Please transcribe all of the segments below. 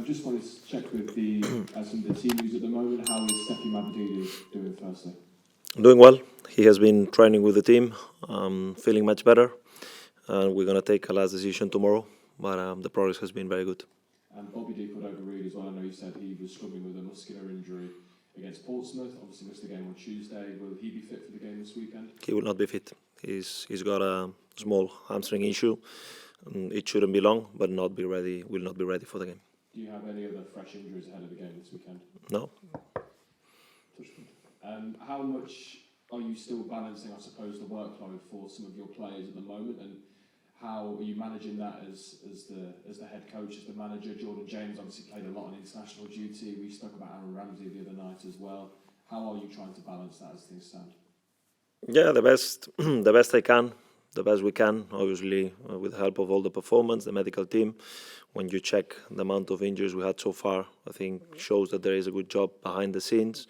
Just wanted to check with some of the team news at the moment. How is Steffi Mabadidi doing firstly? Doing well. He has been training with the team, feeling much better. And we're going to take a last decision tomorrow. But the progress has been very good. And Bobby D put over Reed as well. I know you said he was struggling with a muscular injury against Portsmouth. Obviously missed the game on Tuesday. Will he be fit for the game this weekend? He will not be fit. He's got a small hamstring issue. It shouldn't be long, but will not be ready for the game. Do you have any other fresh injuries ahead of the game this weekend? No. How much are you still balancing, I suppose, the workload for some of your players at the moment, and how are you managing that as the head coach, as the manager? Jordan James obviously played a lot on international duty. We spoke about Aaron Ramsey the other night as well. How are you trying to balance that as things stand? Yeah, the best I can, the best we can. Obviously, with the help of all the performance, the medical team. When you check the amount of injuries we had so far, I think shows that there is a good job behind the scenes.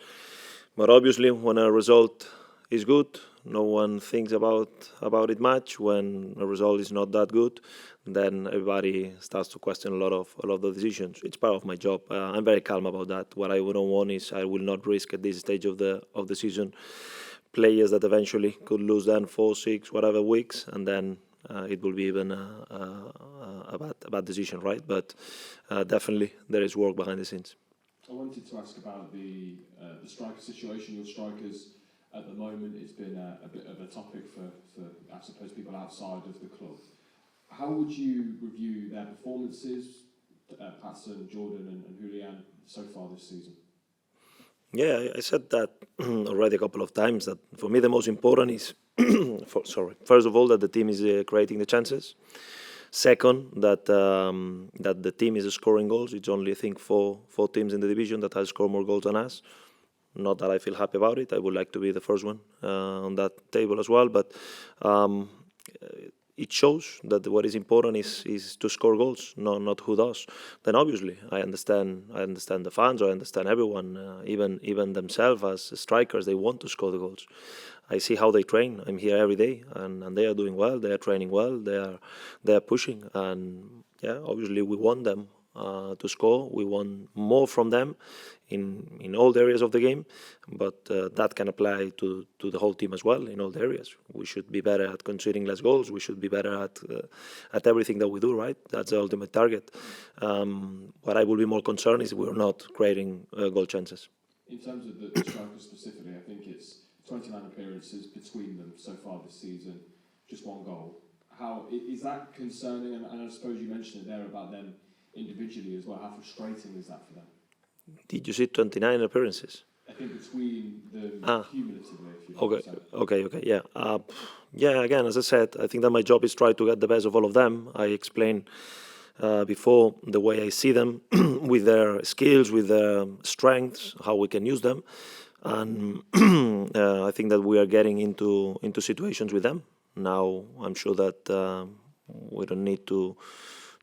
But obviously, when a result is good, no one thinks about it much. When a result is not that good, then everybody starts to question a lot of the decisions. It's part of my job. I'm very calm about that. What I don't want is I will not risk at this stage of the season players that eventually could lose then 4, 6, whatever weeks, and then it will be even a bad decision, right? But definitely there is work behind the scenes. I wanted to ask about the striker situation. Your strikers at the moment, it's been a bit of a topic for I suppose people outside of the club. How would you review their performances, Patson, Jordan and Julian, so far this season? Yeah, I said that already a couple of times, that for me the most important is, first of all, that the team is creating the chances. Second, that the team is scoring goals. It's only, I think, four teams in the division that has scored more goals than us. Not that I feel happy about it. I would like to be the first one on that table as well. But it shows that what is important is to score goals, not who does. Then obviously I understand the fans, or I understand everyone, even themselves as strikers, they want to score the goals. I see how they train. I'm here every day, and they are doing well. They are training well. They are pushing, and yeah, obviously we want them to score. We want more from them in all the areas of the game, but that can apply to the whole team as well in all the areas. We should be better at conceding less goals. We should be better at everything that we do, right? That's the ultimate target. What I will be more concerned is we're not creating goal chances. In terms of the strikers specifically, I think it's 29 appearances between them so far this season, just one goal. How is that concerning? And I suppose you mentioned it there about them individually as well. How frustrating is that for them? Did you see 29 appearances? I think between them cumulatively, if you Okay, yeah. Yeah, again, as I said, I think that my job is try to get the best of all of them. I explained before the way I see them, with their skills, with their strengths, how we can use them. And I think that we are getting into situations with them. Now, I'm sure that we don't need to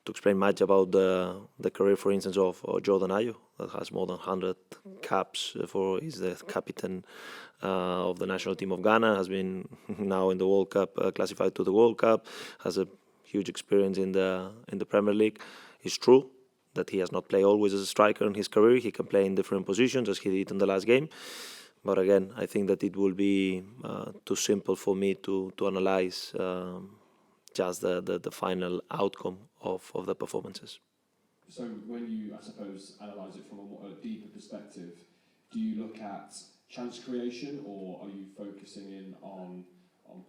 explain much about the career, for instance, of Jordan Ayew, that has more than 100 caps. He's the captain of the national team of Ghana, has been now in the World Cup, classified to the World Cup, has a huge experience in the Premier League. It's true that he has not played always as a striker in his career. He can play in different positions, as he did in the last game. But again, I think that it will be too simple for me to analyze just the final outcome of the performances. So when you, I suppose, analyse it from a deeper perspective, do you look at chance creation, or are you focusing in on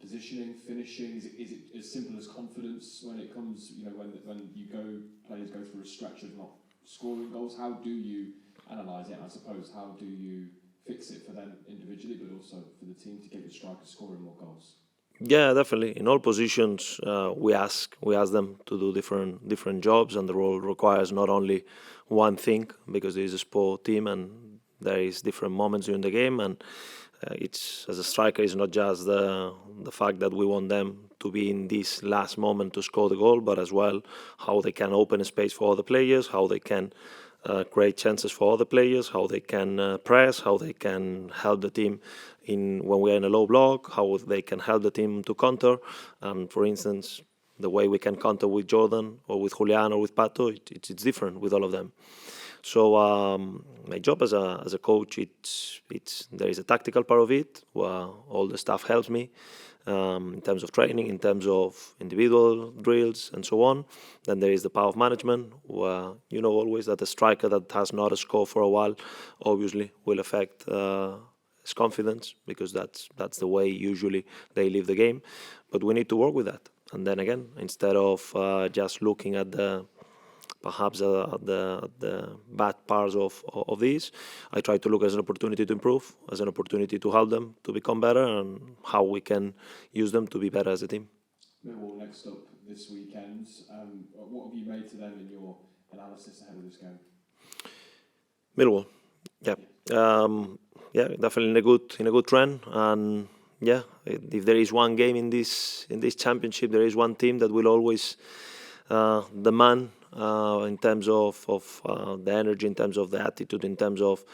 positioning, finishing? Is it as simple as confidence when it comes, when players go through a stretch of not scoring goals? How do you analyse it? I suppose, how do you fix it for them individually, but also for the team to get your strikers scoring more goals? Yeah, definitely. In all positions, we ask them to do different jobs, and the role requires not only one thing, because there is a sport team and there is different moments during the game, and it's, as a striker, it's not just the fact that we want them to be in this last moment to score the goal, but as well how they can open a space for other players, how they can create chances for other players, how they can press, how they can help the team when we are in a low block, how they can help the team to counter. For instance, The way we can counter with Jordan or with Julian or with Pato, it's different with all of them. So my job as a coach, there is a tactical part of it where all the staff helps me in terms of training, in terms of individual drills and so on. Then there is the power of management where you know always that a striker that has not scored for a while obviously will affect his confidence, because that's the way usually they live the game. But we need to work with that. And then again, instead of just looking at the bad parts of these, I try to look as an opportunity to improve, as an opportunity to help them to become better, and how we can use them to be better as a team. Millwall next up this weekend. What have you made to them in your analysis ahead of this game? Millwall, yeah, definitely in a good trend, and yeah, if there is one game in this championship, there is one team that will always demand. In terms of the energy, in terms of the attitude, in terms of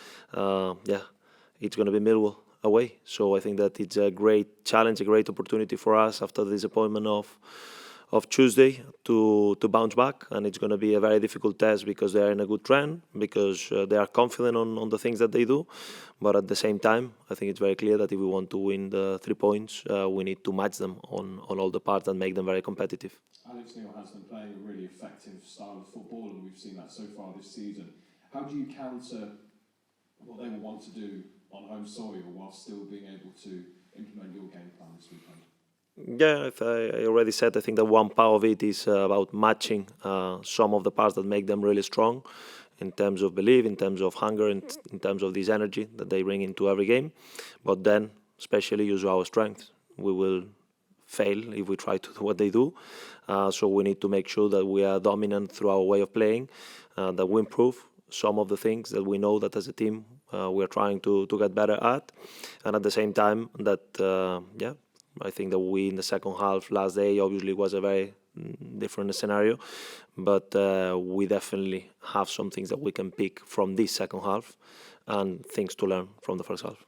it's going to be Millwall away. So I think that it's a great challenge, a great opportunity for us after the disappointment of Tuesday to bounce back, and it's going to be a very difficult test because they are in a good trend, because they are confident on the things that they do. But at the same time, I think it's very clear that if we want to win the 3 points, we need to match them on all the parts and make them very competitive. Alex Neil has been playing a really effective style of football, and we've seen that so far this season. How do you counter what they will want to do on home soil while still being able to implement your game plan this weekend? Yeah, I already said, I think that one part of it is about matching some of the parts that make them really strong in terms of belief, in terms of hunger, in terms of this energy that they bring into every game. But then, especially use our strength. We will fail if we try to do what they do. So we need to make sure that we are dominant through our way of playing, that we improve some of the things that we know that as a team we are trying to get better at. And at the same time that, I think that we in the second half last day obviously was a very different scenario, but we definitely have some things that we can pick from this second half and things to learn from the first half.